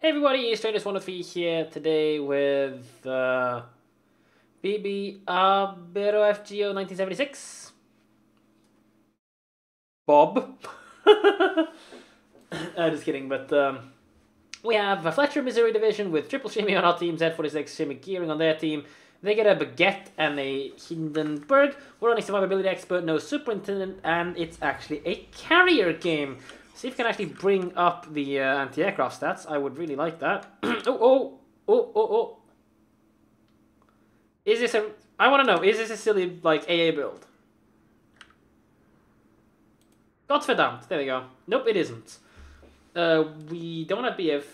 Hey everybody, Stratus103 here today with BB Bero FGO 1976. Bob. Just kidding, but we have a Fletcher, Missouri division with triple shimmy on our team, Z46 shimmy gearing on their team. They get a baguette and a Hindenburg. We're only survivability expert, no superintendent, and it's actually a carrier game. See if we can actually bring up the anti-aircraft stats. I would really like that. Oh. Is this a... I want to know, is this a silly, like, AA build? Gottverdammt. There we go. Nope, it isn't. We don't have BF...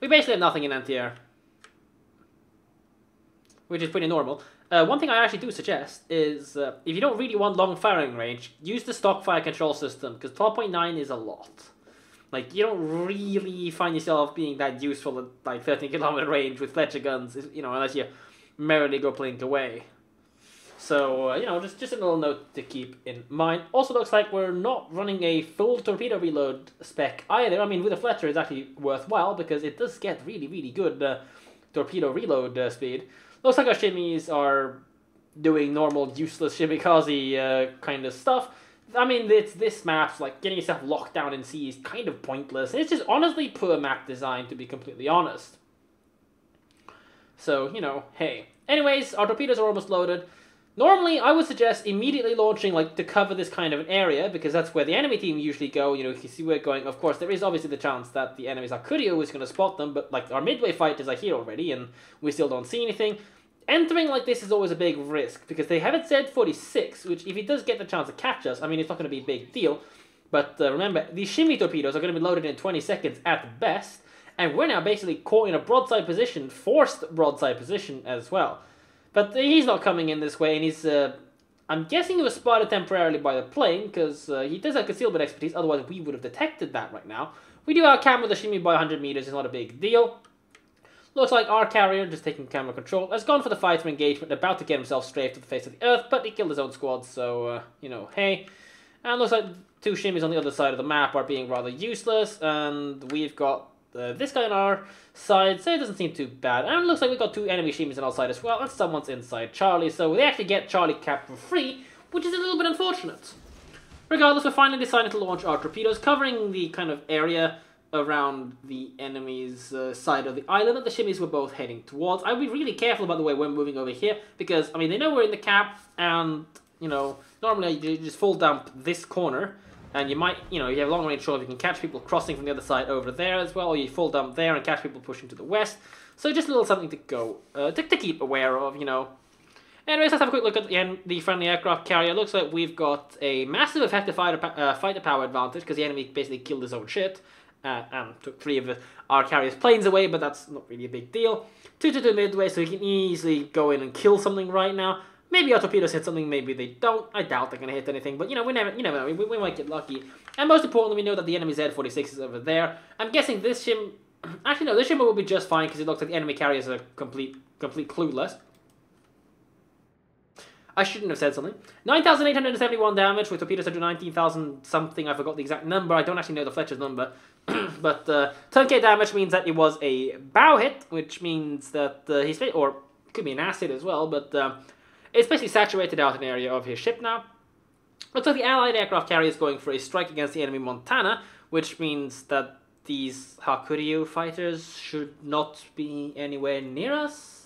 We basically have nothing in anti-air. Which is pretty normal. One thing I actually do suggest is, if you don't really want long firing range, use the stock fire control system, because 12.9 is a lot. Like, you don't really find yourself being that useful at, like, 13-kilometer range with Fletcher guns, you know, unless you merrily go blink away. So, you know, just a little note to keep in mind. Also looks like we're not running a full torpedo reload spec either. I mean, with a Fletcher, it's actually worthwhile, because it does get really, really good torpedo reload speed. Looks like our shimmies are doing normal, useless shimmy-kazi kind of stuff. I mean, this map's like getting yourself locked down in sea is kind of pointless. It's just honestly poor map design, to be completely honest. So, you know, hey. Anyways, our torpedoes are almost loaded. Normally, I would suggest immediately launching, like, to cover this kind of an area, because that's where the enemy team usually go. You know, if you see where we're going, of course, there is obviously the chance that the enemy's Akurio is going to spot them, but, like, our midway fighters are here already, and we still don't see anything. Entering like this is always a big risk, because they have it Z46, which, if he does get the chance to catch us, I mean, it's not going to be a big deal. But remember, these shimmy torpedoes are going to be loaded in 20 seconds at best, and we're now basically caught in a broadside position, forced broadside position as well. But he's not coming in this way, and he's, I'm guessing he was spotted temporarily by the plane, because he does have concealment expertise, otherwise we would have detected that right now. We do outcamera the shimmy by 100 meters, it's not a big deal. Looks like our carrier, just taking camera control, has gone for the fighter engagement, about to get himself straight to the face of the earth, but he killed his own squad, so, you know, hey. And looks like two shimmies on the other side of the map are being rather useless, and we've got this guy on our side, so it doesn't seem too bad. And it looks like we've got two enemy shimmies on our side as well, and someone's inside Charlie, so they actually get Charlie capped for free, which is a little bit unfortunate. Regardless, we're finally deciding to launch our torpedoes, covering the kind of area around the enemy's side of the island that the shimmies were both heading towards. I'd be really careful about the way we're moving over here, because, I mean, they know we're in the cap, and, you know, normally you just full dump this corner, and you might, you know, you have long range shot, you can catch people crossing from the other side over there as well, or you full dump there and catch people pushing to the west. So just a little something to go, to keep aware of, you know. Anyways, let's have a quick look at the friendly aircraft carrier. Looks like we've got a massive effective fighter power advantage, because the enemy basically killed his own shit. And took 3 of our carrier's planes away, but that's not really a big deal. 2-2 midway, so you can easily go in and kill something right now. Maybe our torpedoes hit something, maybe they don't. I doubt they're going to hit anything, but you know, you never know. We might get lucky. And most importantly, we know that the enemy Z46 is over there. I'm guessing this shim... Actually, no, this shim will be just fine, because it looks like the enemy carriers are complete clueless. I shouldn't have said something. 9,871 damage with torpedoes under 19,000 something. I forgot the exact number. I don't actually know the Fletcher's number. But turn-K damage means that it was a bow hit, which means that he's... Or it could be an acid as well, but it's basically saturated out an area of his ship now. Looks like the Allied aircraft carrier is going for a strike against the enemy Montana, which means that these Hakuryu fighters should not be anywhere near us.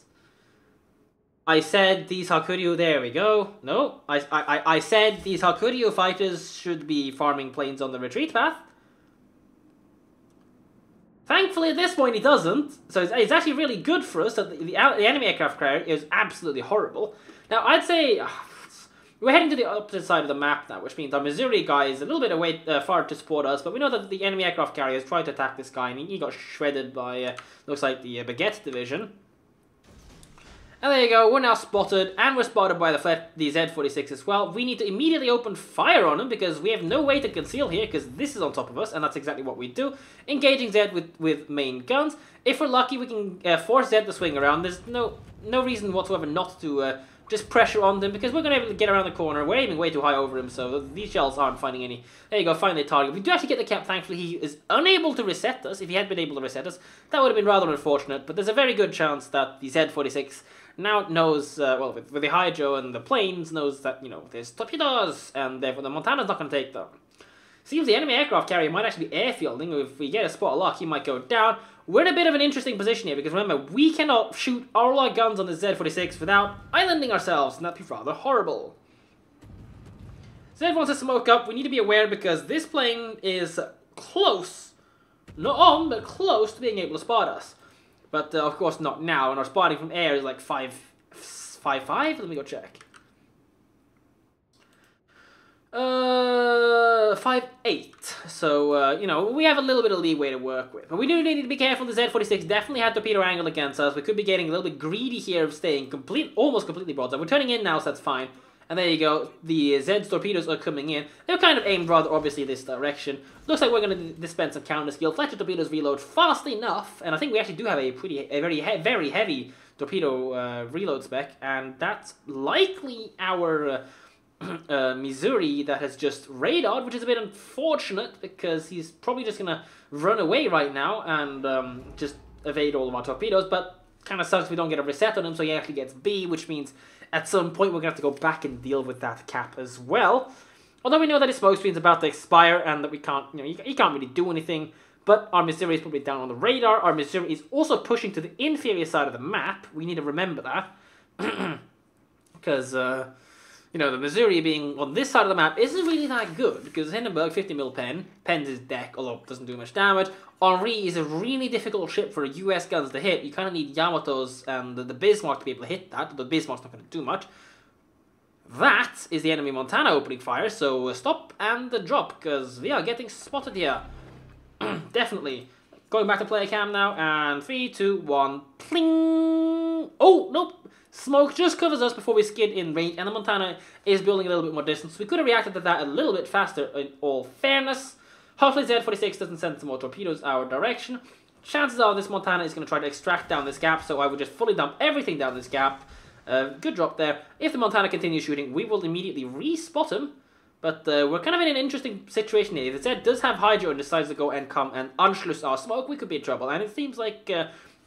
I said these Hakuryu, there we go. No, I said these Hakuryu fighters should be farming planes on the retreat path. Thankfully, at this point, he doesn't. So it's actually really good for us that the enemy aircraft carrier is absolutely horrible. Now, I'd say we're heading to the opposite side of the map now, which means our Missouri guy is a little bit away, far to support us, but we know that the enemy aircraft carrier has tried to attack this guy, and he got shredded by, looks like, the Baguette division. And there you go, we're now spotted, and we're spotted by the Z46 as well. We need to immediately open fire on him, because we have no way to conceal here, because this is on top of us, and that's exactly what we do. Engaging Z with main guns. If we're lucky, we can force Z to swing around. There's no reason whatsoever not to just pressure on them, because we're going to be able to get around the corner. We're aiming way too high over him, so these shells aren't finding any. There you go, finally a target. We do actually get the cap, thankfully. He is unable to reset us. If he had been able to reset us, that would have been rather unfortunate, but there's a very good chance that the Z-46 now knows, well, with the Hydro and the planes, knows that, you know, there's torpedoes, and therefore the Montana's not going to take them. Seems the enemy aircraft carrier might actually be airfielding. If we get a spot of luck, he might go down. We're in a bit of an interesting position here, because remember, we cannot shoot all our guns on the Z-46 without islanding ourselves, and that'd be rather horrible. Zed wants to smoke up. We need to be aware, because this plane is close, not on, but close to being able to spot us. But of course not now, and our spotting from air is like 5.5. Let me go check. 5.8. So, you know, we have a little bit of leeway to work with. But we do need to be careful. The Z-46 definitely had torpedo angle against us. We could be getting a little bit greedy here of staying almost completely broadside. We're turning in now, so that's fine. And there you go. The Zed's torpedoes are coming in. They're kind of aimed rather obviously this direction. Looks like we're going to dispense some counter skill. Fletcher torpedoes reload fast enough. And I think we actually do have a very heavy torpedo reload spec. And that's likely our... Missouri that has just radared, which is a bit unfortunate, because he's probably just gonna run away right now and just evade all of our torpedoes, but kind of sucks if we don't get a reset on him, so he actually gets B, which means at some point we're gonna have to go back and deal with that cap as well. Although we know that his smoke screen's about to expire and that we can't, you know, he can't really do anything, but our Missouri is probably down on the radar. Our Missouri is also pushing to the inferior side of the map. We need to remember that. Because, you know, the Missouri being on this side of the map isn't really that good, because Hindenburg 50mm pen, pens his deck, although it doesn't do much damage. Henri is a really difficult ship for US guns to hit. You kind of need Yamatos and the Bismarck to be able to hit that, but the Bismarck's not going to do much. That is the enemy Montana opening fire, so stop and drop, because we are getting spotted here. Definitely. Going back to player cam now, and 3, 2, 1, pling! Oh, nope! Smoke just covers us before we skid in range, and the Montana is building a little bit more distance. We could have reacted to that a little bit faster, in all fairness. Hopefully Z-46 doesn't send some more torpedoes our direction. Chances are this Montana is going to try to extract down this gap, so I would just fully dump everything down this gap. Good drop there. If the Montana continues shooting, we will immediately re-spot him. But we're kind of in an interesting situation here. If the Z does have Hydro and decides to go and come and Anschluss our smoke, we could be in trouble. And it seems like...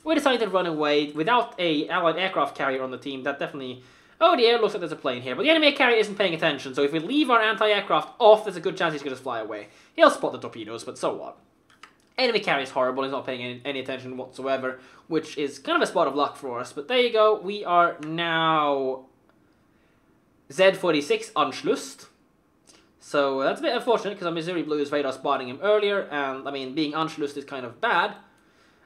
we decided to run away without a allied aircraft carrier on the team. That definitely... Oh dear, looks like there's a plane here. But the enemy carrier isn't paying attention, so if we leave our anti-aircraft off, there's a good chance he's going to fly away. He'll spot the torpedoes, but so what? Enemy carrier is horrible, he's not paying any attention whatsoever, which is kind of a spot of luck for us. But there you go, we are now... Z-46 Anschlussed. So that's a bit unfortunate, because our Missouri Blue is radar spotting him earlier, and, I mean, being Anschlussed is kind of bad.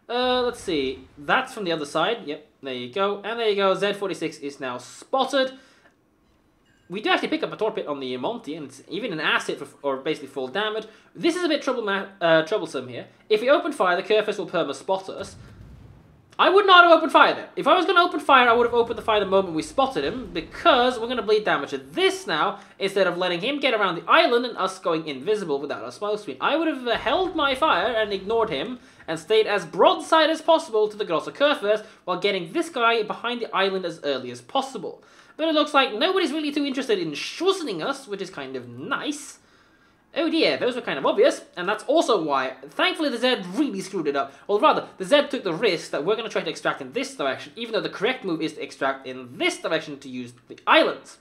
Let's see. That's from the other side. Yep, there you go. And there you go. Z-46 is now spotted. We do actually pick up a torpedo on the Monty, and it's even an asset for, or basically full damage. This is a bit troublesome here. If we open fire, the Kerfuffle will perma-spot us. I would not have opened fire there. If I was going to open fire, I would have opened the fire the moment we spotted him, because we're going to bleed damage at this now, instead of letting him get around the island and us going invisible without a smoke screen. I would have held my fire and ignored him, and stayed as broadside as possible to the Grosser Kerfuffle, while getting this guy behind the island as early as possible. But it looks like nobody's really too interested in schussening us, which is kind of nice. Oh dear, those were kind of obvious, and that's also why, thankfully the Z really screwed it up. Or rather, the Z took the risk that we're going to try to extract in this direction, even though the correct move is to extract in this direction to use the islands.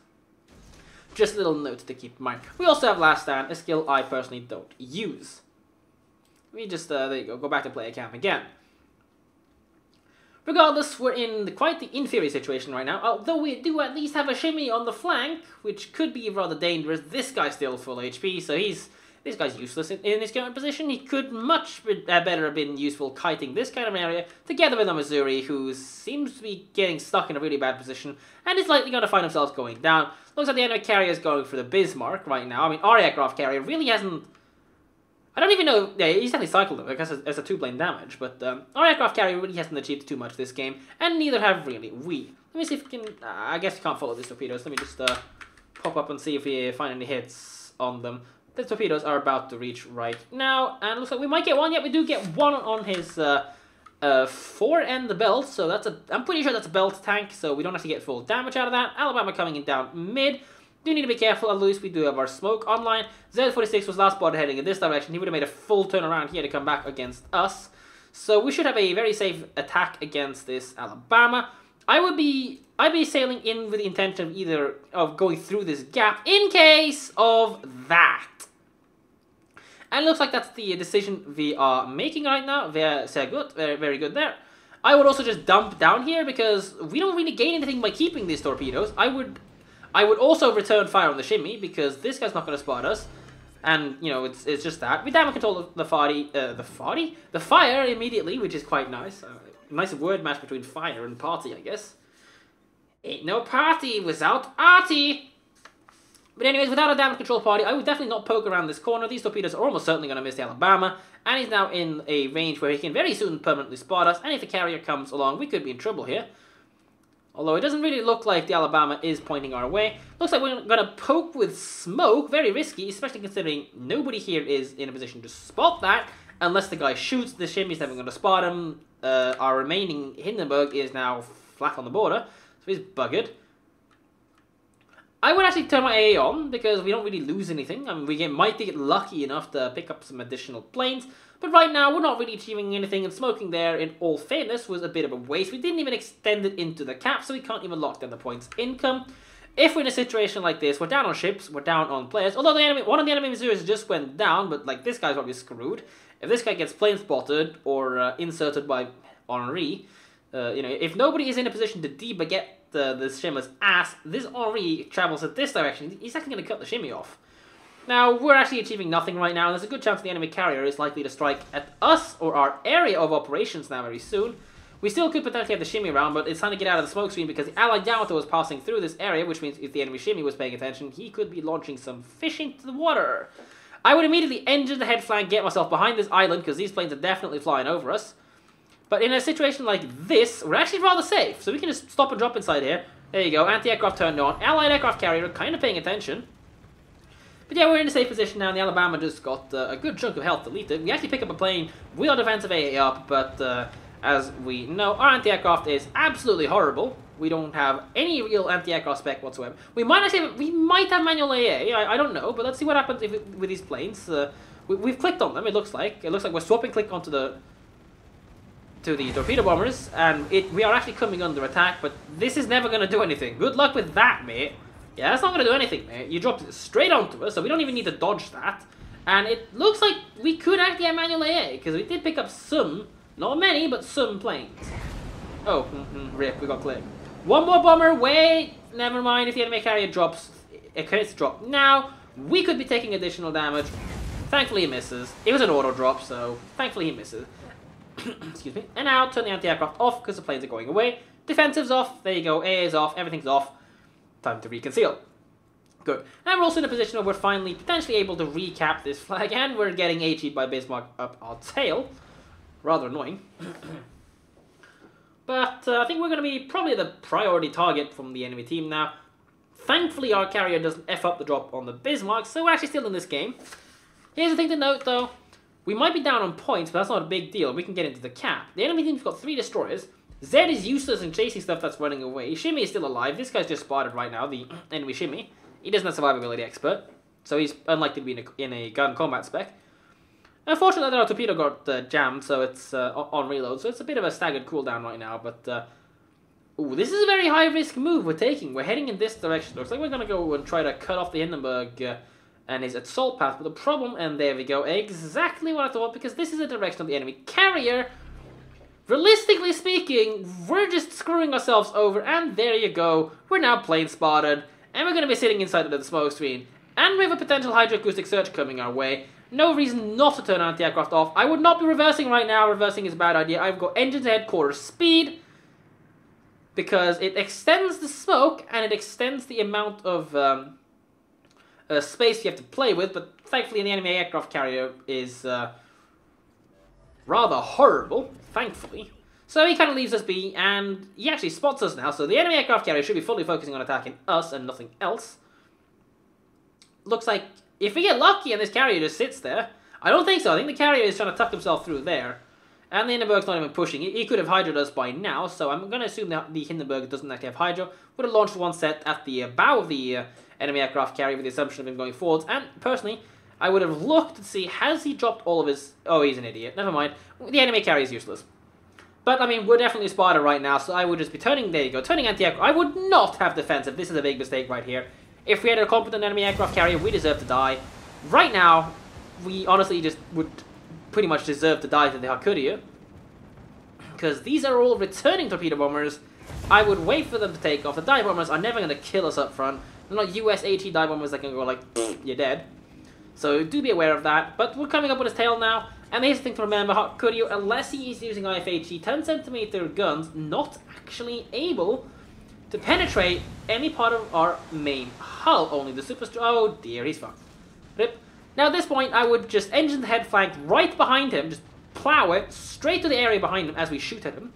Just a little note to keep in mind. We also have Last Stand, a skill I personally don't use. We just, there you go back to player camp again. Regardless, we're in quite the inferior situation right now, although we do at least have a shimmy on the flank, which could be rather dangerous. This guy's still full HP, so this guy's useless in his current position. He could much better have been useful kiting this kind of area, together with a Missouri, who seems to be getting stuck in a really bad position, and is likely going to find himself going down. Looks like the enemy carrier is going for the Bismarck right now. I mean, our aircraft carrier really hasn't... I don't even know, yeah, he's definitely cycled them, I guess as a 2-plane damage, but our aircraft carrier really hasn't achieved too much this game, and neither have really we. Let me see if we can, I guess we can't follow these torpedoes. Let me just pop up and see if we find any hits on them. The torpedoes are about to reach right now, and it looks like we might get one. Yep, we do get one on his 4 and the belt, so that's I'm pretty sure that's a belt tank, so we don't have to get full damage out of that. Alabama coming in down mid. Do need to be careful, at least we do have our smoke online. Z46 was last spotted heading in this direction. He would have made a full turn around here to come back against us. So we should have a very safe attack against this Alabama. I'd be sailing in with the intention of either of going through this gap in case of that. And it looks like that's the decision we are making right now. Very good, very good there. I would also just dump down here because we don't really gain anything by keeping these torpedoes. I would also return fire on the shimmy because this guy's not going to spot us. And, you know, it's just that. We damage control the fire immediately, which is quite nice. Nice word match between fire and party, I guess. Ain't no party without arty. But anyways, without a damage control party, I would definitely not poke around this corner. These torpedoes are almost certainly going to miss the Alabama. And he's now in a range where he can very soon permanently spot us. And if a carrier comes along, we could be in trouble here. Although it doesn't really look like the Alabama is pointing our way. Looks like we're going to poke with smoke. Very risky, especially considering nobody here is in a position to spot that. Unless the guy shoots, the shimmy's never going to spot him. Our remaining Hindenburg is now flat on the border. So he's buggered. I would actually turn my AA on, because we don't really lose anything. I mean, we might get lucky enough to pick up some additional planes, but right now we're not really achieving anything, and smoking there, in all fairness, was a bit of a waste. We didn't even extend it into the cap, so we can't even lock down the points income. If we're in a situation like this, we're down on ships, we're down on players, although one of the enemy Missouri's just went down, but like this guy's probably screwed. If this guy gets plane spotted, or inserted by Henri, you know, if nobody is in a position to debaguette the shimmer's ass, this Henri travels in this direction, he's actually going to cut the shimmy off. Now, we're actually achieving nothing right now, and there's a good chance the enemy carrier is likely to strike at us or our area of operations now very soon. We still could potentially have the shimmy around, but it's time to get out of the smoke screen because the Allied Yamato was passing through this area, which means if the enemy shimmy was paying attention, he could be launching some fish into the water. I would immediately engine the head flank, get myself behind this island, because these planes are definitely flying over us. But in a situation like this, we're actually rather safe, so we can just stop and drop inside here. There you go, anti-aircraft turned on. Allied aircraft carrier kind of paying attention. But yeah, we're in a safe position now, and the Alabama just got a good chunk of health deleted. We actually pick up a plane with our defensive AA up, but as we know, our anti-aircraft is absolutely horrible. We don't have any real anti-aircraft spec whatsoever. We might have manual AA, I don't know, but let's see what happens with these planes. We've clicked on them, it looks like. It looks like we're swapping click onto the torpedo bombers, and we are actually coming under attack, but this is never going to do anything. Good luck with that, mate. Yeah, that's not going to do anything, mate. You dropped it straight onto us, so we don't even need to dodge that. And it looks like we could actually have manual AA, because we did pick up some, not many, but some planes. Oh, rip, we got clipped. One more bomber, wait, never mind. If the enemy carrier drops, it could drop now. We could be taking additional damage. Thankfully he misses. It was an auto drop, so thankfully he misses. Excuse me. And now turn the anti-aircraft off because the planes are going away. Defensive's off. There you go. AA is off. Everything's off. Time to reconceal. Good. And we're also in a position where we're finally potentially able to recap this flag, and we're getting HE'd by Bismarck up our tail. Rather annoying. But I think we're going to be probably the priority target from the enemy team now. Thankfully, our carrier doesn't F up the drop on the Bismarck, so we're actually still in this game. Here's the thing to note, though. We might be down on points, but that's not a big deal. We can get into the cap. The enemy team's got 3 destroyers. Zed is useless in chasing stuff that's running away. Shimmy is still alive. This guy's just spotted right now, the enemy Shimmy. He doesn't have survivability expert, so he's unlikely to be in a gun combat spec. Unfortunately, our torpedo got jammed, so it's on reload, so it's a bit of a staggered cooldown right now, but... ooh, this is a very high-risk move we're taking. We're heading in this direction. Looks like we're going to go and try to cut off the Hindenburg and his assault path, but the problem, and there we go, exactly what I thought, because this is the direction of the enemy carrier. Realistically speaking, we're just screwing ourselves over, and there you go. We're now plane spotted, and we're going to be sitting inside of the smoke screen. And we have a potential hydroacoustic search coming our way. No reason not to turn anti-aircraft off. I would not be reversing right now. Reversing is a bad idea. I've got engines ahead, quarter speed, because it extends the smoke, and it extends the amount of space you have to play with, but thankfully the enemy aircraft carrier is rather horrible, thankfully. So he kind of leaves us be, and he actually spots us now, so the enemy aircraft carrier should be fully focusing on attacking us and nothing else. Looks like, if we get lucky and this carrier just sits there, I don't think so. I think the carrier is trying to tuck himself through there. And the Hindenburg's not even pushing. He could have hydroed us by now, so I'm going to assume that the Hindenburg doesn't actually have hydro. Would have launched one set at the bow of the enemy aircraft carrier with the assumption of him going forwards. And personally, I would have looked to see, has he dropped all of his... Oh, he's an idiot. Never mind. The enemy carrier is useless. But, I mean, we're definitely spotted right now, so I would just be turning... There you go. Turning anti-aircraft. I would not have defensive. This is a big mistake right here. If we had a competent enemy aircraft carrier, we deserve to die. Right now, we honestly just would pretty much deserve to die to the Hakuria. Because these are all returning torpedo bombers. I would wait for them to take off. The dive bombers are never going to kill us up front. They're not US AT dive bombers that can go like, you're dead. So do be aware of that. But we're coming up with his tail now. And here's the thing to remember, Hakuria, unless he is using IFHE 10cm guns, not actually able to penetrate any part of our main hull. Only the super... Oh dear, he's fucked. Rip. Now at this point, I would just engine the head flank right behind him, just plow it straight to the area behind him as we shoot at him.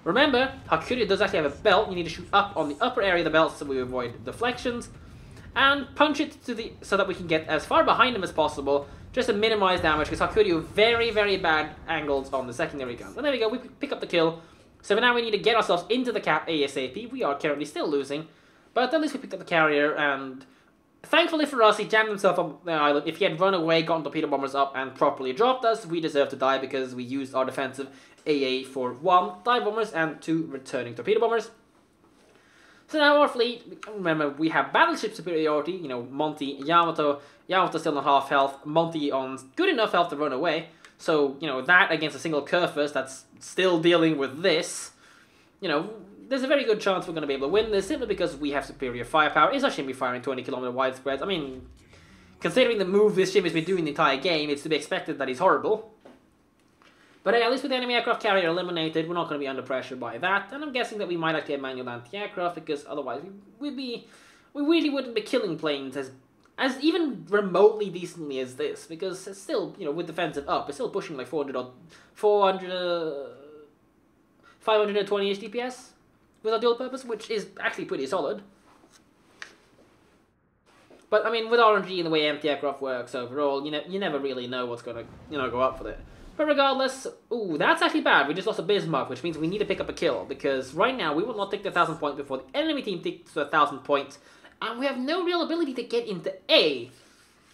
Remember, Hakuria does actually have a belt. You need to shoot up on the upper area of the belt so we avoid deflections. And punch it to the so that we can get as far behind him as possible, just to minimize damage, because Hakuria very, very bad angles on the secondary gun. And there we go, we pick up the kill. So now we need to get ourselves into the cap ASAP. We are currently still losing, but at least we picked up the carrier, and thankfully for us, he jammed himself up the island. If he had run away, gotten torpedo bombers up, and properly dropped us, we deserve to die because we used our defensive AA for 1 dive bombers and 2 returning torpedo bombers. So now our fleet, remember, we have battleship superiority, you know, Monty, Yamato. Yamato still on half health, Monty on good enough health to run away. So, you know, that against a single Curfus that's still dealing with this, you know, there's a very good chance we're going to be able to win this simply because we have superior firepower. Is our shimmy firing 20km wide spreads? I mean, considering the move this shimmy's been doing the entire game, it's to be expected that he's horrible. But at least with the enemy aircraft carrier eliminated, we're not going to be under pressure by that. And I'm guessing that we might actually have manual anti-aircraft, because otherwise we really wouldn't be killing planes as even remotely decently as this. Because it's still, you know, with defensive up, it's still pushing like 520 DPS with our dual purpose, which is actually pretty solid. But I mean, with RNG and the way anti-aircraft works overall, you never really know what's going to go up with it. But regardless, ooh, that's actually bad. We just lost a Bismarck, which means we need to pick up a kill. Because right now, we will not take the 1,000 points before the enemy team takes the 1,000 points. And we have no real ability to get into A,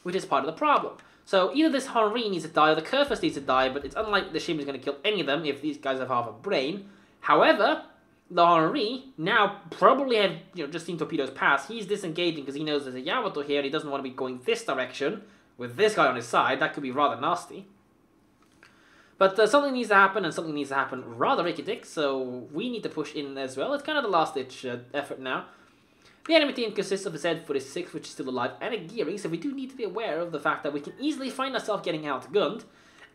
which is part of the problem. So either this Henri needs to die or the Curfus needs to die, but it's unlikely the Shim is going to kill any of them if these guys have half a brain. However, the Henri now probably have, just seen torpedoes pass. He's disengaging because he knows there's a Yamato here and he doesn't want to be going this direction with this guy on his side. That could be rather nasty. But something needs to happen, and something needs to happen rather rickety, so we need to push in as well. It's kind of the last-ditch effort now. The enemy team consists of a Z-46, which is still alive, and a Geary, so we do need to be aware of the fact that we can easily find ourselves getting outgunned.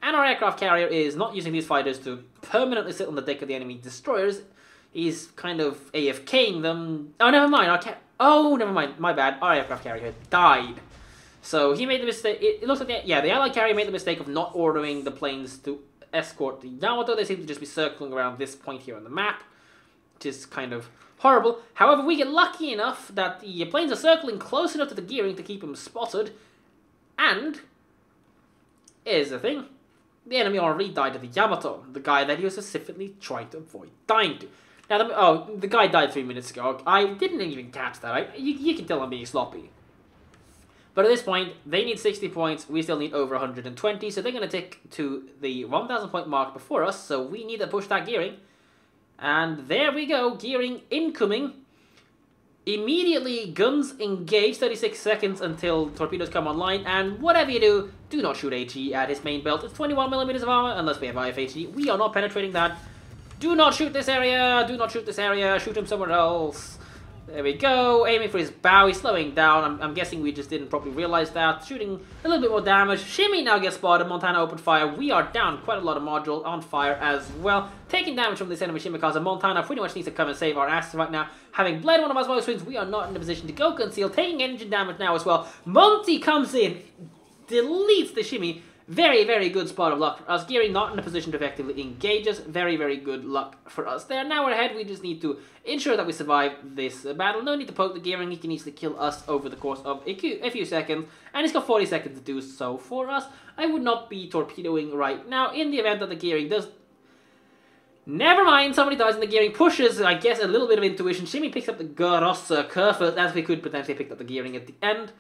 And our aircraft carrier is not using these fighters to permanently sit on the deck of the enemy destroyers. He's kind of AFKing them. Oh, never mind. Oh, never mind. My bad. Our aircraft carrier died. So he made the mistake. It looks like the Allied carrier made the mistake of not ordering the planes to escort the Yamato. They seem to just be circling around this point here on the map, which is kind of horrible. However, we get lucky enough that the planes are circling close enough to the gearing to keep them spotted. And here's the thing. The enemy already died to the Yamato, the guy that he was specifically trying to avoid dying to. Now, the guy died 3 minutes ago. I didn't even catch that. You can tell I'm being sloppy. But at this point, they need 60 points, we still need over 120, so they're going to take to the 1,000 point mark before us, so we need to push that gearing. And there we go, gearing incoming. Immediately, guns engage, 36 seconds until torpedoes come online, and whatever you do, do not shoot HE at his main belt. It's 21mm of armor, unless we have IFHE. We are not penetrating that. Do not shoot this area, do not shoot this area, shoot him somewhere else. There we go, aiming for his bow, he's slowing down. I'm guessing we just didn't properly realize that. Shooting a little bit more damage. Shimmy now gets spotted, Montana opened fire. We are down quite a lot of module on fire as well. Taking damage from this enemy Shimikaze. Montana pretty much needs to come and save our asses right now. Having bled one of our smoke screens, we are not in a position to go conceal. Taking engine damage now as well. Monty comes in, deletes the Shimmy. Very, very good spot of luck for us. Gearing not in a position to effectively engage us. Very, very good luck for us there. Now we're ahead. We just need to ensure that we survive this battle. No need to poke the gearing. He can easily kill us over the course of a few seconds. And he's got 40 seconds to do so for us. I would not be torpedoing right now. In the event that the gearing does Never mind, somebody dies in the gearing, pushes, I guess, a little bit of intuition. Shimmy picks up the Garossa Kerfoot, as we could potentially pick up the gearing at the end.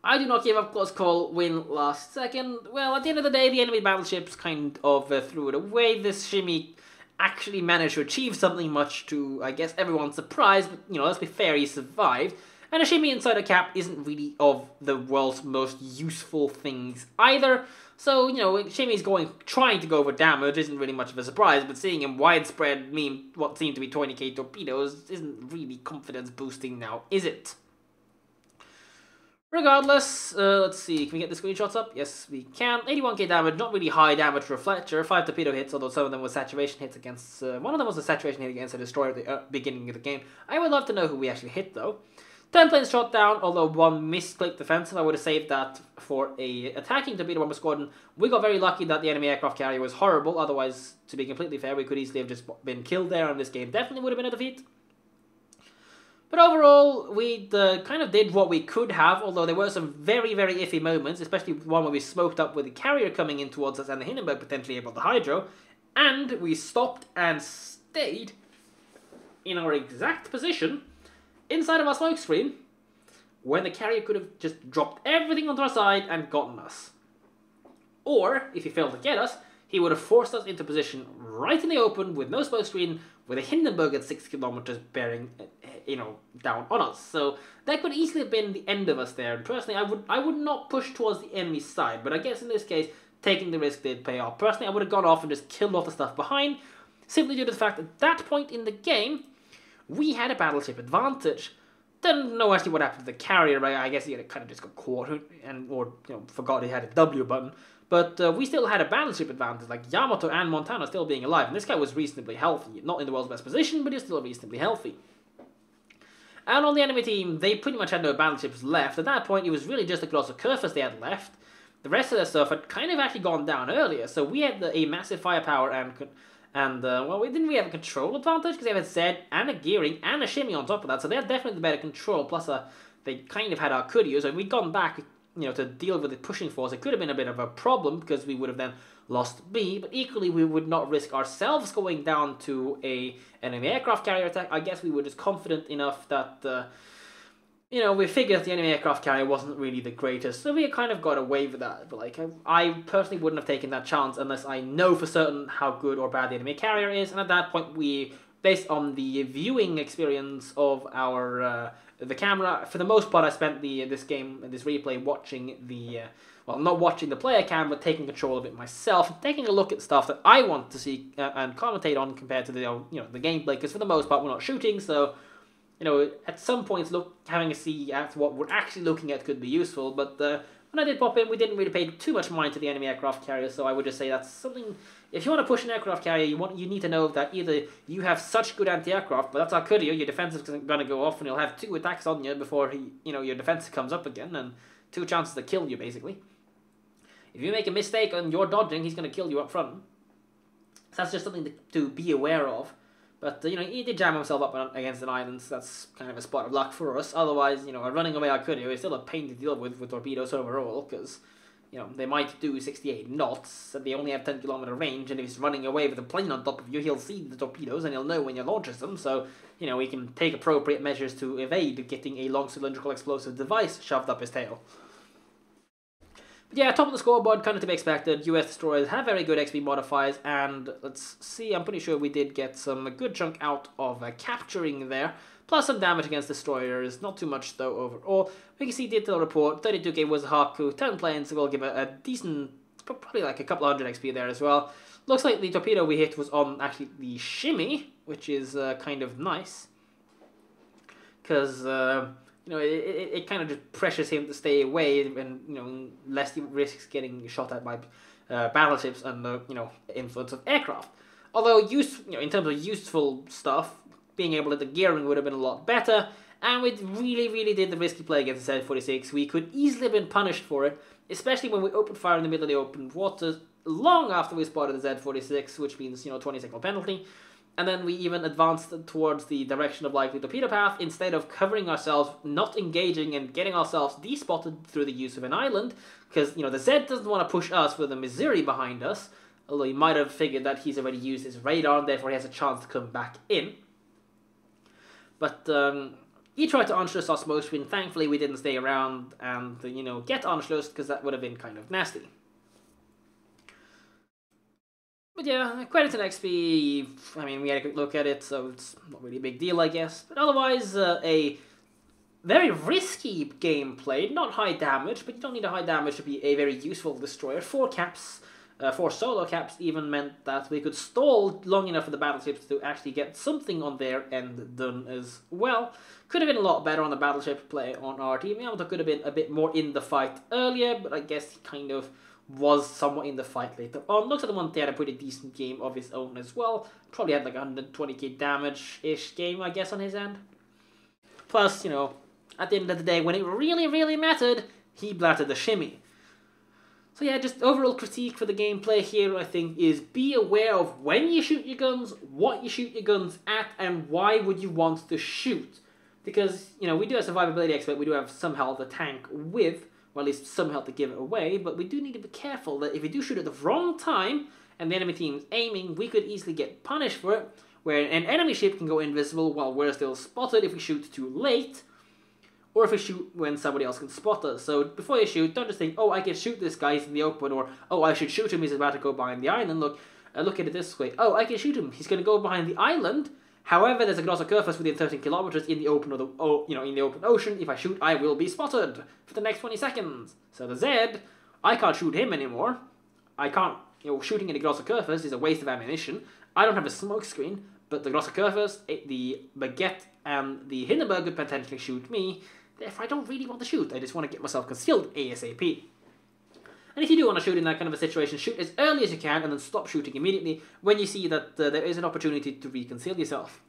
I do not give up, close call, win last second. Well, at the end of the day, the enemy battleships kind of threw it away. This Shimmy actually managed to achieve something much to, I guess, everyone's surprise, but, you know, let's be fair, he survived. And a Shimmy inside a cap isn't really of the world's most useful things either. So, you know, Shimmy's trying to go for damage isn't really much of a surprise, but seeing him widespread mean what seemed to be 20k torpedoes isn't really confidence boosting now, is it? Regardless, let's see, can we get the screenshots up? Yes, we can. 81k damage, not really high damage for a Fletcher. 5 torpedo hits, although some of them were saturation hits against... one of them was a saturation hit against a destroyer at the beginning of the game. I would love to know who we actually hit, though. 10 planes shot down, although one misclicked defensive. I would have saved that for a attacking torpedo bomber squadron. We got very lucky that the enemy aircraft carrier was horrible. Otherwise, to be completely fair, we could easily have just been killed there, and this game definitely would have been a defeat. But overall, we kind of did what we could have, although there were some very, very iffy moments, especially one where we smoked up with the carrier coming in towards us and the Hindenburg potentially able to hydro, and we stopped and stayed in our exact position inside of our smoke screen, when the carrier could have just dropped everything onto our side and gotten us. Or, if he failed to get us, he would have forced us into position right in the open with no smoke screen, with a Hindenburg at 6 kilometers bearing, you know, down on us. So that could easily have been the end of us there. And personally, I would not push towards the enemy's side, but I guess in this case, taking the risk did pay off. Personally, I would have gone off and just killed off the stuff behind, simply due to the fact that at that point in the game, we had a battleship advantage. Don't know actually what happened to the carrier, but I guess he kind of just got caught or you know, forgot he had a W button. But we still had a battleship advantage, like Yamato and Montana still being alive. And this guy was reasonably healthy. Not in the world's best position, but he's still reasonably healthy. And on the enemy team, they pretty much had no battleships left. At that point, it was really just the Garossa Kerfoot they had left. The rest of their stuff had kind of actually gone down earlier. So we had a massive firepower and well, we didn't really have a control advantage because they had a Z and a gearing and a Shimmy on top of that. So they had definitely the better control. Plus, they kind of had our Kudios. And we'd gone back, you know, to deal with the pushing force. It could have been a bit of a problem because we would have then lost B. But equally, we would not risk ourselves going down to a enemy aircraft carrier attack. I guess we were just confident enough that, you know, we figured the enemy aircraft carrier wasn't really the greatest. So we kind of got away with that. But, like, I personally wouldn't have taken that chance unless I know for certain how good or bad the enemy carrier is. And at that point, we, based on the viewing experience of our... the camera, for the most part, I spent this replay watching the, well, not watching the player cam, but taking control of it myself, taking a look at stuff that I want to see and commentate on compared to the, you know, the gameplay, because for the most part, we're not shooting, so, you know, at some points, having a see at what we're actually looking at could be useful, but when I did pop in, we didn't really pay too much mind to the enemy aircraft carrier, so I would just say that's something. If you want to push an aircraft carrier, you need to know that either you have such good anti-aircraft, but that's our Kudio, your defense is going to go off, and you'll have 2 attacks on you before your defense comes up again, and 2 chances to kill you, basically. If you make a mistake on your dodging, he's going to kill you up front. So that's just something to be aware of. But, you know, he did jam himself up against an island, so that's kind of a spot of luck for us. Otherwise, you know, running away our Kudio is still a pain to deal with torpedoes overall, because, you know, they might do 68 knots, and they only have 10-kilometer range, and if he's running away with a plane on top of you, he'll see the torpedoes, and he'll know when you launches them, so, you know, he can take appropriate measures to evade getting a long cylindrical explosive device shoved up his tail. But yeah, top of the scoreboard, kind of to be expected. US destroyers have very good XP modifiers, and let's see, I'm pretty sure we did get some good chunk out of capturing there, plus some damage against destroyers, not too much though overall. We can see detailed report, 32k was a Haku, 10 planes, we'll give it a decent, probably like a couple hundred XP there as well. Looks like the torpedo we hit was on actually the Shimmy, which is kind of nice, because... you know, it kind of just pressures him to stay away, and, you know, less he risks getting shot at by battleships and the, you know, influence of aircraft. Although, you know, in terms of useful stuff, being able to the gearing would have been a lot better, and we really did the risky play against the Z-46. We could easily have been punished for it, especially when we opened fire in the middle of the open waters long after we spotted the Z-46, which means, you know, 20-second penalty. And then we even advanced towards the direction of likely torpedo path instead of covering ourselves, not engaging and getting ourselves despotted through the use of an island. Because, you know, the Z doesn't want to push us with the Missouri behind us. although he might have figured that he's already used his radar and therefore he has a chance to come back in. But he tried to Anschluss our smoke screen. Thankfully we didn't stay around and, you know, get Anschluss, because that would have been kind of nasty. But yeah, credit to XP, I mean, we had a quick look at it, so it's not really a big deal, I guess. But otherwise, a very risky gameplay, not high damage, but you don't need a high damage to be a very useful destroyer. 4 caps, 4 solo caps even meant that we could stall long enough for the battleships to actually get something on their end done as well. Could have been a lot better on the battleship play on our team. Yamato could have been a bit more in the fight earlier, but I guess he kind of was somewhat in the fight later on. Looks like the one had a pretty decent game of his own as well. Probably had like 120k damage-ish game, I guess, on his end. Plus, you know, at the end of the day, when it really, really mattered, he blatted the shimmy. So yeah, just overall critique for the gameplay here, I think, is be aware of when you shoot your guns, what you shoot your guns at, and why would you want to shoot. Because, you know, we do have survivability expert, we do have some health to tank with, or at least some health to give it away, but we do need to be careful that if we do shoot at the wrong time, and the enemy team is aiming, we could easily get punished for it, where an enemy ship can go invisible while we're still spotted if we shoot too late, or if we shoot when somebody else can spot us. So before you shoot, don't just think, oh, I can shoot this guy, he's in the open, or, oh, I should shoot him, he's about to go behind the island. Look at it this way. Oh, I can shoot him, he's going to go behind the island. However, there's a Grossa Curfus within 13 kilometers in the open, in the open ocean. If I shoot, I will be spotted for the next 20 seconds. So the Z, I can't shoot him anymore. I can't, you know, shooting in the Grossa Curfus is a waste of ammunition. I don't have a smoke screen, but the Grossa Curfus, the Baguette, and the Hindenburg could potentially shoot me. Therefore, I don't really want to shoot. I just want to get myself concealed ASAP. And if you do want to shoot in that kind of a situation, shoot as early as you can and then stop shooting immediately when you see that there is an opportunity to reconceal yourself.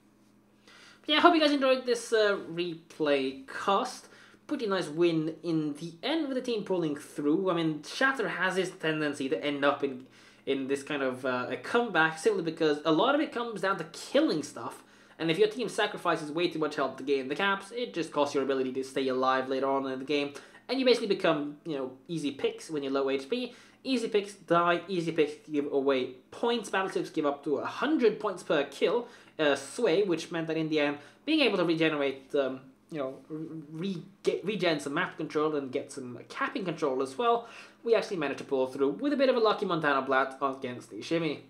But yeah, I hope you guys enjoyed this replay cast. Pretty nice win in the end with the team pulling through. I mean, Shatter has this tendency to end up in this kind of a comeback simply because a lot of it comes down to killing stuff. And if your team sacrifices way too much health to gain the caps, it just costs your ability to stay alive later on in the game. And you basically become, you know, easy picks when you're low HP. Easy picks die, easy picks give away points. Battleships give up to 100 points per kill, sway, which meant that in the end, being able to regenerate, you know, regen some map control and get some capping control as well, we actually managed to pull through with a bit of a lucky Montana Blat against the shimmy.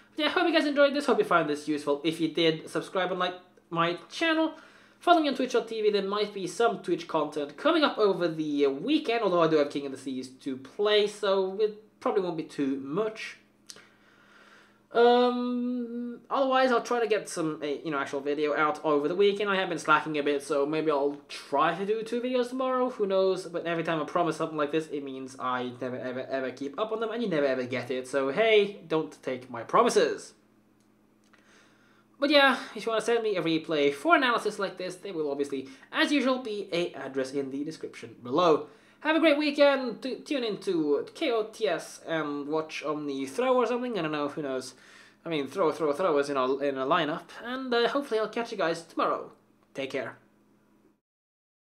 But yeah, hope you guys enjoyed this, hope you found this useful. If you did, subscribe and like my channel. Follow me on Twitch.tv, there might be some Twitch content coming up over the weekend, although I do have King of the Seas to play, so it probably won't be too much. Otherwise, I'll try to get some, you know, actual video out over the weekend. I have been slacking a bit, so maybe I'll try to do 2 videos tomorrow, who knows, but every time I promise something like this, it means I never ever ever keep up on them, and you never ever get it, so hey, don't take my promises. But yeah, if you want to send me a replay for analysis like this, there will obviously, as usual, be an address in the description below. Have a great weekend, tune into KOTS and watch Omni throw or something, I don't know, who knows. I mean, throw is in a lineup, and hopefully I'll catch you guys tomorrow. Take care.